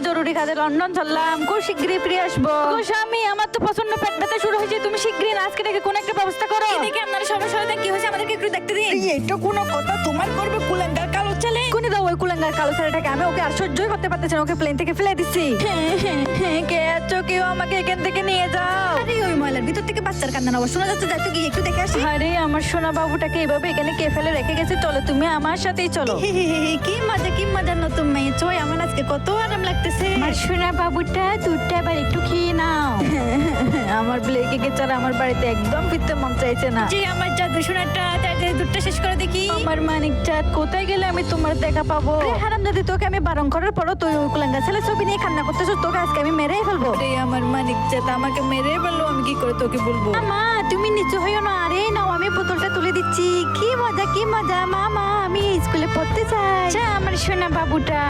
জরুরি কাজে লন্ডন চললাম, খুব শীঘ্রই ফিরে আসবো। স্বামী, আমার তো প্রচন্ড পেট ব্যথা শুরু হয়েছে, তুমি শীঘ্রই আজকে থেকে কোনো একটা ব্যবস্থা করো। এদিকে আপনারা সমস্যা হলে কি হয়েছে আমাদেরকে একটু দেখতে দিন। এটা কোনো কথা? তোমার করবে কুলাঙ্গার কালো ছেলে। কোনে দাও ওই কুলাঙ্গার কালো ছেলেটাকে, আমি ওকে আর সহ্যই করতে পারতেছি না, ওকে প্লেন থেকে ফেলে দিচ্ছি। কে আছো, কেউ আমাকে এখান থেকে নিয়ে যাও। আরে ওই ময়লার ভিতর থেকে বাচ্চার কান্না আওয়াজ শোনা যাচ্ছে, যাই তো গিয়ে একটু দেখে আসি। আরে আমার সোনা বাবুটাকে এভাবে এখানে কে ফেলে রেখে গেছে, চলো তুমি আমার সাথেই চলো। কি মজা নতুন মেয়ে চই, আমার আজকে কত আরাম লাগতেছে। আমার সোনা বাবুটা, দুধটা আবার একটু খেয়ে নাও। আমার ব্লেকে ছাড়া আমার বাড়িতে একদম ফিরতে মন চাইছে না। জি আমার জাদু সোনাটা, তাড়াতাড়ি দুধটা শেষ করে দেখি। আমার মানিক চাঁদ, কোথায় গেলে আমি তোমার দেখা পাবো? হারাম, যদি তোকে আমি বারণ করার পরও তুই ওই কুলাঙ্গা ছেলে ছবি নিয়ে কান্না করতেছিস, তোকে আজকে আমি মেরেই ফেলবো। রে আমার মানিক চাঁদ আমাকে মেরে বললো, আমি কি করে তোকে বলবো? মা, তুমি নিচু হইও না। আরে নাও, আমি বোতলটা তুলে দিচ্ছি। কি মজা, কি মজা। মা, আমি স্কুলে পড়তে চাই। আমার সোনা বাবুটা।